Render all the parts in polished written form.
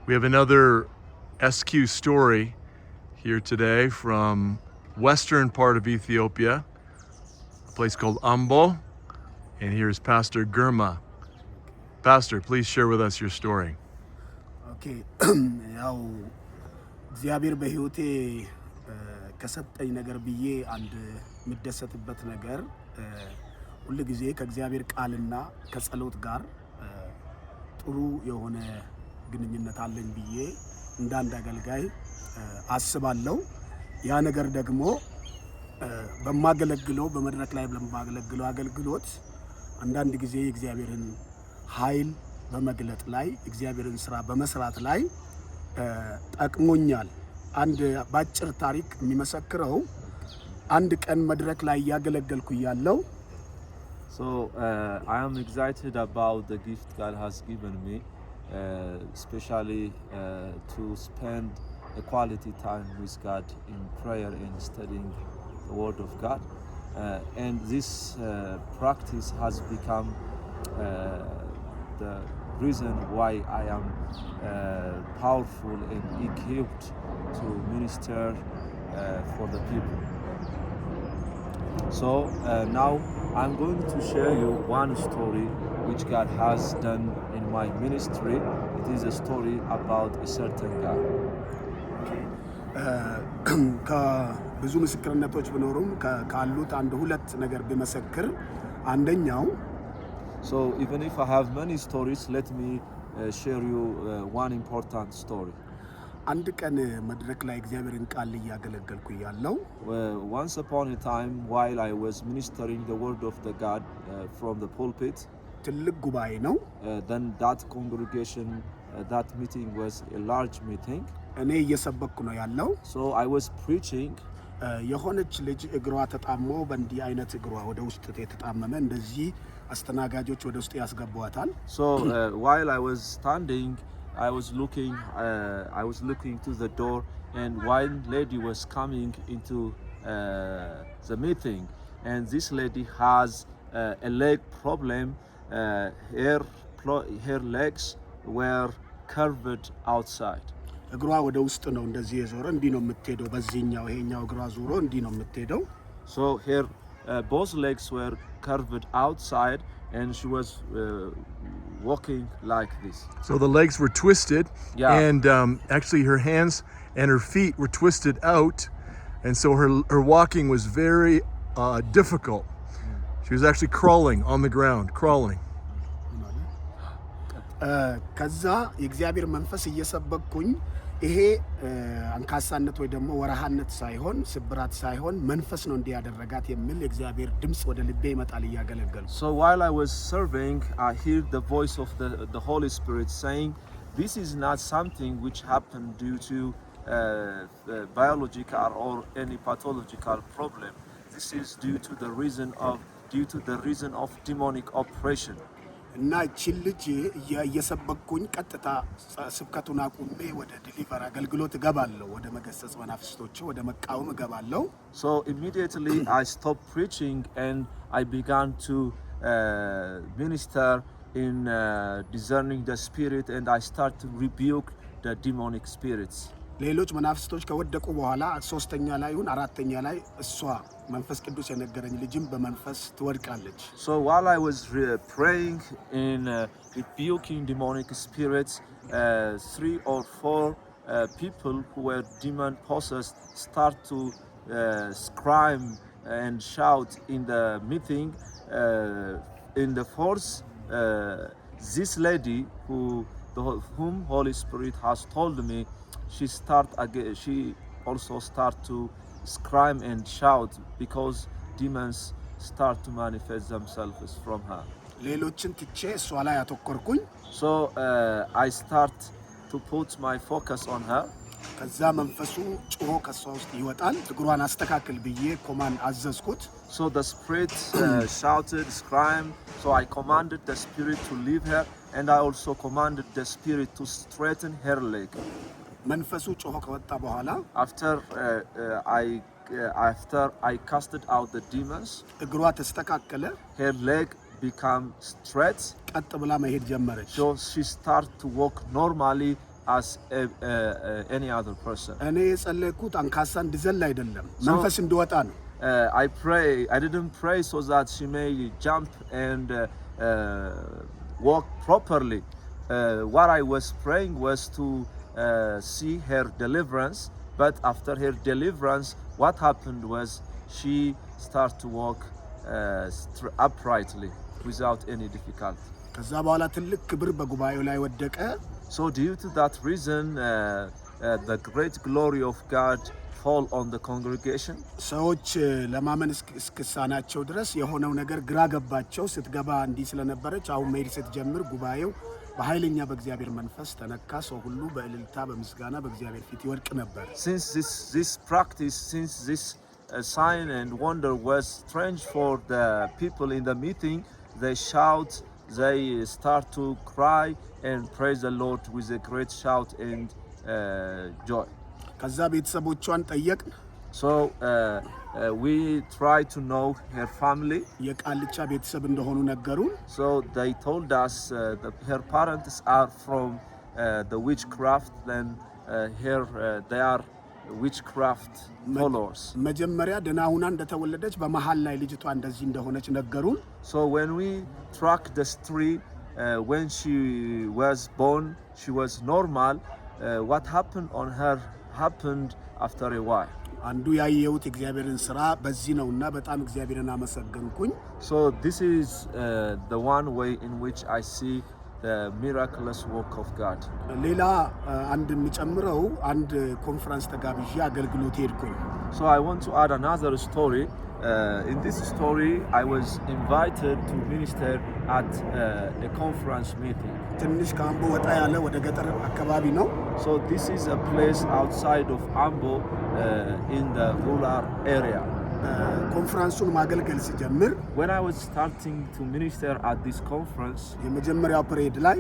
We have another SQ story here today from western part of Ethiopia, a place called Ambo. And here's Pastor Girma. Pastor, please share with us your story. Okay. ያው እግዚአብሔር በህይወቴ ከሰጠኝ ነገር ብዬ አንድ ምደሰትበት ነገር ሁሉ ጊዜ ከእግዚአብሔር ቃልና ከጸሎት ጋር ጥሩ የሆነ ግንኙነት አለኝ ብዬ እንዳንድ አገልጋይ አስባለሁ። ያ ነገር ደግሞ በማገለግለው በመድረክ ላይ በማገለግለው አገልግሎት አንዳንድ ጊዜ እግዚአብሔርን ኃይል በመግለጥ ላይ እግዚአብሔርን ስራ በመስራት ላይ ጠቅሞኛል። አንድ ባጭር ታሪክ የሚመሰክረው አንድ ቀን መድረክ ላይ ያገለገልኩ ያለው So I am excited about the gift God has given me, especially to spend a quality time with God in prayer and studying the Word of God. And this practice has become the reason why I am powerful and equipped to minister for the people. So now I'm going to share you one story which God has done in my ministry. It is a story about a certain guy. ከብዙ ምስክርነቶች ቢኖሩም ካሉት አንድ ሁለት ነገር ቢመሰክር አንደኛው So even if I have many stories, let me share you one important story. አንድ ቀን መድረክ ላይ እግዚአብሔርን ቃል እያገለገልኩ ያለው Once upon a time while I was ministering the word of the God from the pulpit, ትልቅ ጉባኤ ነው። then that congregation, that meeting was a large meeting. እኔ እየሰበኩ ነው ያለው። So I was preaching. የሆነች ልጅ እግሯ ተጣሞ በእንዲህ አይነት እግሯ ወደ ውስጥ የተጣመመ እንደዚህ አስተናጋጆች ወደ ውስጥ ያስገቧታል። So while I was standing, I was looking to the door, and one lady was coming into the meeting, and this lady has a leg problem. Her legs were curved outside. እግሯ ወደ ውስጥ ነው እንደዚህ የዞረ እንዲህ ነው የምትሄደው። በዚህኛው ይሄኛው እግሯ ዞሮ እንዲህ ነው የምትሄደው። So her both legs were curved outside, and she was walking like this. So the legs were twisted, Yeah. and actually her hands and her feet were twisted out, and so her walking was very difficult. She was actually crawling on the ground, crawling. ከዛ የእግዚአብሔር መንፈስ እየሰበኩኝ ይሄ አንካሳነት ወይ ደግሞ ወራሃነት ሳይሆን ስብራት ሳይሆን መንፈስ ነው እንዲያደረጋት የሚል የእግዚአብሔር ድምጽ ወደ ልቤ ይመጣል እያገለገልኩ። So while I was serving, I heard the voice of the Holy Spirit saying, this is not something which happened due to biological or any pathological problem. This is due to the reason of demonic oppression. እና እቺን ልጅ እየሰበኩኝ ቀጥታ ስብከቱን አቁሜ ወደ ዲሊቨር አገልግሎት እገባለሁ። ወደ መገሰጽ መናፍስቶች ወደ መቃወም እገባለሁ። So immediately I stopped preaching and I began to minister in discerning the spirit, and I start to rebuke the demonic spirits. ሌሎች መናፍስቶች ከወደቁ በኋላ ሶስተኛ ላይ ይሁን አራተኛ ላይ እሷ መንፈስ ቅዱስ የነገረኝ ልጅም በመንፈስ ትወድቃለች። So while I was praying in rebuking demonic spirits, 3 or 4 people who were demon possessed start to scream and shout in the meeting. In the force, this lady whom Holy Spirit has told me, she also start to scream and shout because demons start to manifest themselves from her. ሌሎችን ትቼ እሷ ላይ አተኮርኩኝ። So I start to put my focus on her. ከዛ መንፈሱ ጮሆ ከሷ ውስጥ ይወጣል። እግሯን አስተካክል ብዬ ኮማንድ አዘዝኩት። So the spirit shouted, screamed. So I commanded the spirit to leave her, and I also commanded the spirit to straighten her leg. መንፈሱ ጮሆ ከወጣ በኋላ after I casted out the demons, እግሯ ተስተካከለ። her leg became straight. ቀጥ ብላ መሄድ ጀመረች። So she started to walk normally as any other person. እኔ የጸለይኩት አንካሳ እንድዘል አይደለም መንፈስ እንዲወጣ ነው። I didn't pray so that she may jump and walk properly. What I was praying was to see her deliverance, but after her deliverance, what happened was she started to walk uprightly without any difficulty. ከዛ በኋላ ትልቅ ክብር በጉባኤው ላይ ወደቀ። So due to that reason, the great glory of God fall on the congregation. ሰዎች ለማመን እስክሳናቸው ድረስ የሆነው ነገር ግራ ገባቸው። ስትገባ እንዲህ ስለነበረች አሁን መሄድ ስትጀምር ጉባኤው በኃይለኛ በእግዚአብሔር መንፈስ ተነካ። ሰው ሁሉ በእልልታ በምስጋና በእግዚአብሔር ፊት ይወድቅ ነበር። Since this practice, since this sign and wonder was strange for the people in the meeting, they shout, they start to cry and praise the Lord with a great shout and joy. ከዛ ቤተሰቦቿን ጠየቅን። So we try to know her family. የቃልቻ ቤተሰብ እንደሆኑ ነገሩን። So they told us that her parents are from the witchcraft, and here they are witchcraft followers. መጀመሪያ ደህና ሁና እንደተወለደች በመሃል ላይ ልጅቷ እንደዚህ እንደሆነች ነገሩን። So when we track the story, when she was born, she was normal. What happened on her happened after a while. አንዱ ያየሁት እግዚአብሔርን ስራ በዚህ ነውና በጣም እግዚአብሔርን አመሰገንኩኝ። So this is the one way in which I see the miraculous work of God. ሌላ አንድ የሚጨምረው አንድ ኮንፈረንስ ተጋብዤ አገልግሎት ሄድኩኝ። So I want to add another story. In this story, I was invited to minister at a conference meeting. ትንሽ ከአምቦ ወጣ ያለ ወደ ገጠር አካባቢ ነው። So this is a place outside of Ambo, in the rural area. ኮንፈረንሱን ማገልገል ሲጀምር When I was starting to minister at this conference, የመጀመሪያው ፕሬድ ላይ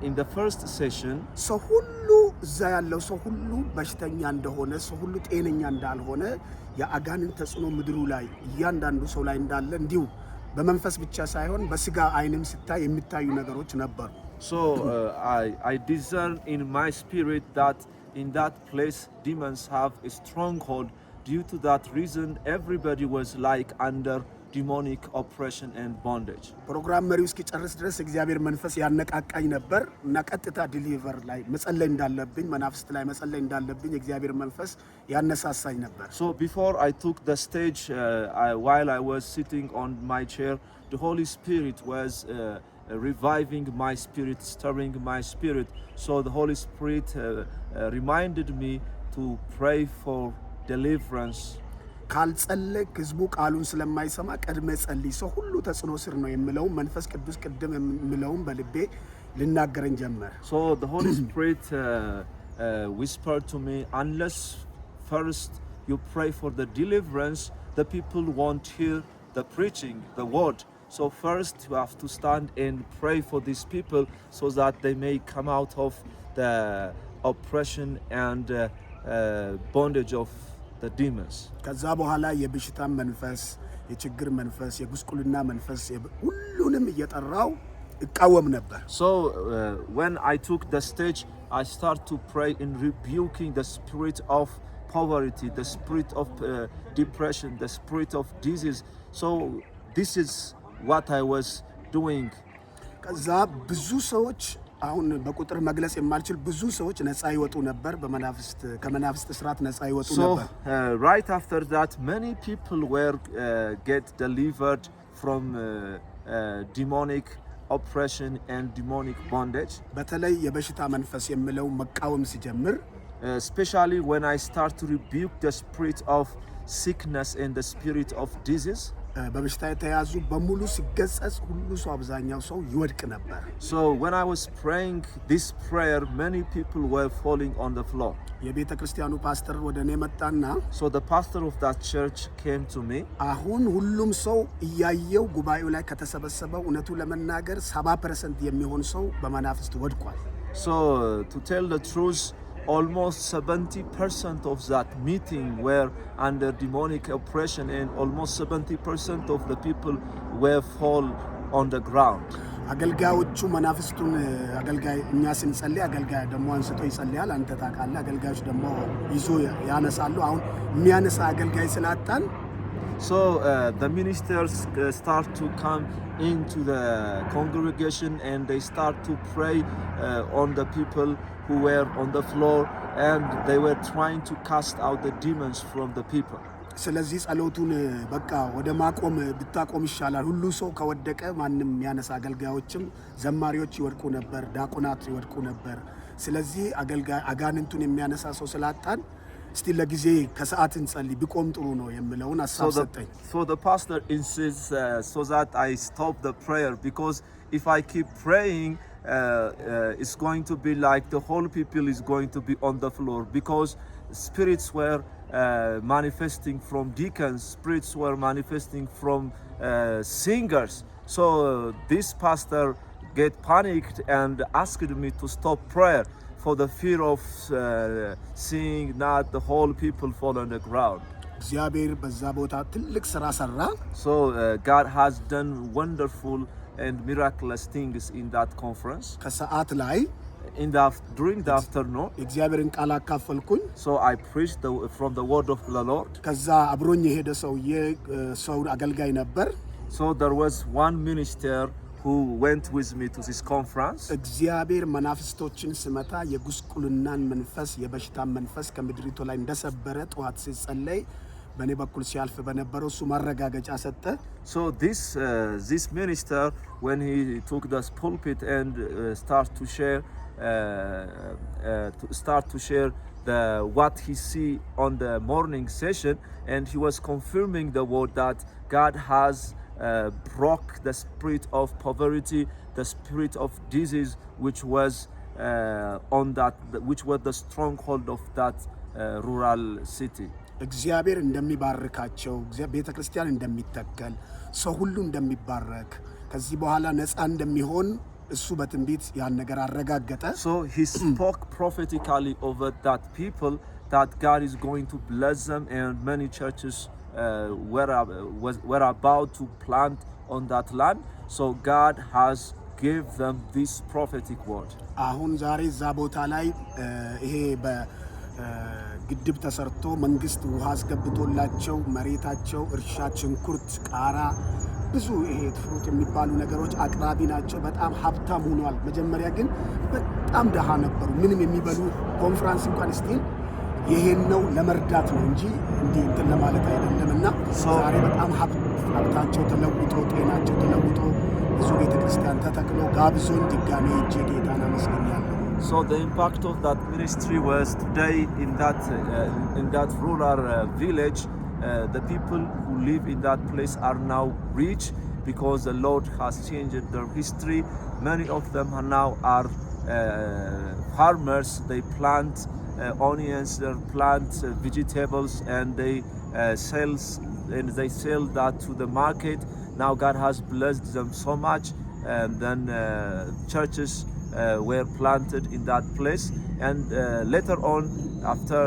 in the first session, ሰው ሁሉ እዛ ያለው ሰው ሁሉ በሽተኛ እንደሆነ፣ ሰው ሁሉ ጤነኛ እንዳልሆነ፣ የአጋንንት ተጽዕኖ ምድሩ ላይ እያንዳንዱ ሰው ላይ እንዳለ እንዲሁ በመንፈስ ብቻ ሳይሆን በስጋ አይንም ሲታይ የሚታዩ ነገሮች ነበሩ። So I discern in my spirit that in that place demons have a stronghold. Due to that reason, everybody was like under demonic oppression and bondage. ፕሮግራም መሪው እስኪጨርስ ድረስ እግዚአብሔር መንፈስ ያነቃቃኝ ነበር እና ቀጥታ ዲሊቨር ላይ መጸለይ እንዳለብኝ፣ መናፍስት ላይ መጸለይ እንዳለብኝ እግዚአብሔር መንፈስ ያነሳሳኝ ነበር። So before I took the stage, while I was sitting on my chair, the Holy Spirit was reviving my spirit, stirring my spirit. So the Holy Spirit reminded me to pray for deliverance. ካልጸለይክ ህዝቡ ቃሉን ስለማይሰማ ቀድመ ጸልይ፣ ሰው ሁሉ ተጽዕኖ ስር ነው የሚለው መንፈስ ቅዱስ ቅድም የሚለውን በልቤ ልናገረኝ ጀመረ። So the Holy Spirit whispered to me, unless first you pray for the deliverance, the people won't hear the preaching, the word. So first you have to stand and pray for these people so that they may come out of the oppression and bondage of the demons. ከዛ በኋላ የብሽታ መንፈስ፣ የችግር መንፈስ፣ የጉስቁልና መንፈስ ሁሉንም እየጠራው እቃወም ነበር። So when I took the stage, I start to pray in rebuking the spirit of poverty, the spirit of depression, the spirit of disease. So this is what I was doing. ከዛ ብዙ ሰዎች አሁን በቁጥር መግለጽ የማልችል ብዙ ሰዎች ነፃ ይወጡ ነበር፣ ከመናፍስት እስራት ነፃ ይወጡ ነበር። So right after that, many people were get delivered from demonic oppression and demonic bondage. በተለይ የበሽታ መንፈስ የሚለው መቃወም ሲጀምር Especially when I start to rebuke the spirit of sickness and the spirit of disease. በበሽታ የተያዙ በሙሉ ሲገጸጽ ሁሉ ሰው አብዛኛው ሰው ይወድቅ ነበር። So when I was praying this prayer, many people were falling on the floor. የቤተ ክርስቲያኑ ፓስተር ወደ እኔ መጣና So the pastor of that church came to me. አሁን ሁሉም ሰው እያየው ጉባኤው ላይ ከተሰበሰበው እውነቱ ለመናገር 70% የሚሆን ሰው በመናፍስት ወድቋል። So to tell the truth, almost 70% of that meeting were under demonic oppression, and almost 70% of the people were fall on the ground. አገልጋዮቹ መናፍስቱን አገልጋይ እኛ ስንጸልይ አገልጋይ ደግሞ አንስቶ ይጸልያል አንተ ታውቃለህ አገልጋዮች ደግሞ ይዞ ያነሳሉ አሁን የሚያነሳ አገልጋይ ስላጣን So the ministers start to come into the congregation and they start to pray on the people who were on the floor and they were trying to cast out the demons from the people. ስለዚህ ጸሎቱን በቃ ወደ ማቆም ብታቆም ይሻላል ሁሉ ሰው ከወደቀ ማንንም ያነሳ አገልጋዮችም ዘማሪዎች ይወድቁ ነበር ዳቆናት ይወድቁ ነበር ስለዚህ አገልጋይ አጋንንቱን የሚያነሳ ሰው ስላጣን እስቲ ለጊዜ ከሰዓት እንጸልይ ቢቆም ጥሩ ነው የሚለውን ሐሳብ ሰጠኝ So the pastor insists so that I stop the prayer because if I keep praying it's going to be like the whole people is going to be on the floor because spirits were manifesting from deacons spirits were manifesting from singers so this pastor get panicked and asked me to stop prayer for the fear of seeing not the whole people fall on the ground. እግዚአብሔር በዛ ቦታ ትልቅ ሥራ ሰራ So God has done wonderful and miraculous things in that conference. ከሰዓት ላይ During the afternoon, እግዚአብሔርን ቃል አካፈልኩኝ so I preached from the word of the Lord. ከዛ አብሮኝ የሄደ ሰው አገልጋይ ነበር So there was one minister who went with me to this conference. እግዚአብሔር መናፍስቶችን ስመታ የጉስቁልናን መንፈስ የበሽታን መንፈስ ከምድሪቱ ላይ እንደሰበረ ጧት ሲጸለይ በኔ በኩል ሲያልፍ በነበረው እሱ ማረጋገጫ ሰጠ So this minister when he took the pulpit and start to share what he see on the morning session and he was confirming the word that God has broke the spirit of poverty, the spirit of disease, which was which was the stronghold of that rural city. እግዚአብሔር እንደሚባርካቸው ቤተ ክርስቲያን እንደሚተከል ሰው ሁሉ እንደሚባረክ ከዚህ በኋላ ነፃ እንደሚሆን እሱ በትንቢት ያን ነገር አረጋገጠ So he spoke prophetically over that people that God is going to bless them and many churches were about to plant on that land so God has gave them this prophetic word አሁን ዛሬ ዛ ቦታ ላይ ይሄ ግድብ ተሰርቶ መንግስት ውሃ አስገብቶላቸው መሬታቸው እርሻ ሽንኩርት ቃራ ብዙ ይሄ ፍሩት የሚባሉ ነገሮች አቅራቢ ናቸው በጣም ሀብታም ሆኗል መጀመሪያ ግን በጣም ደሃ ነበሩ ምንም የሚበሉ ኮንፈረንስ እንኳን ስቲል ይሄን ነው ለመርዳት ነው እንጂ እንትን ለማለት አይደለምና ዛሬ በጣም ሀብታቸው ተለውጦ ጤናቸው ተለውጦ ብዙ ቤተክርስቲያን ተተክሎ ጋብዞን ድጋሜ እጄ ጌታን አመስግኛለሁ So the impact of that ministry was today in that rural village the people who live in that place are now rich because the Lord has changed their history many of them now are farmers they plant onions they plant vegetables and they sell that to the market now God has blessed them so much and then churches were planted in that place and later on after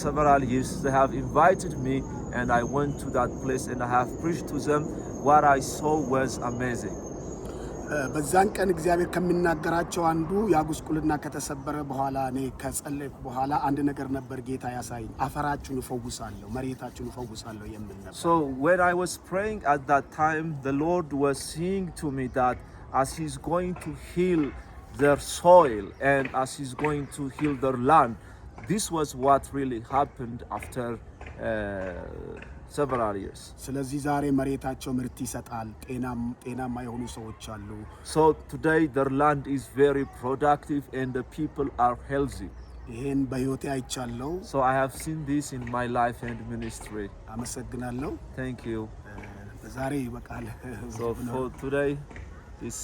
several years they have invited me and I went to that place and I have preached to them what I saw was amazing በዛን ቀን እግዚአብሔር ከሚናገራቸው አንዱ ያጉስቁልና ከተሰበረ በኋላ እኔ ከጸለይኩ በኋላ አንድ ነገር ነበር ጌታ ያሳይ አፈራችሁን ፈውሳለሁ መሬታችሁን ፈውሳለሁ የሚል ነበር So when I was praying at that time the Lord was saying to me that as he's going to heal their soil and as he's going to heal their land this was what really happened after several years ስለዚህ ዛሬ መሬታቸው ምርት ይሰጣል ጤናማ የሆኑ ሰዎች አሉ So today their land is very productive and the people are healthy ይሄን በህይወቴ አይቻለሁ So I have seen this in my life and ministry አመሰግናለሁ Thank you ዛሬ ይበቃል So for today this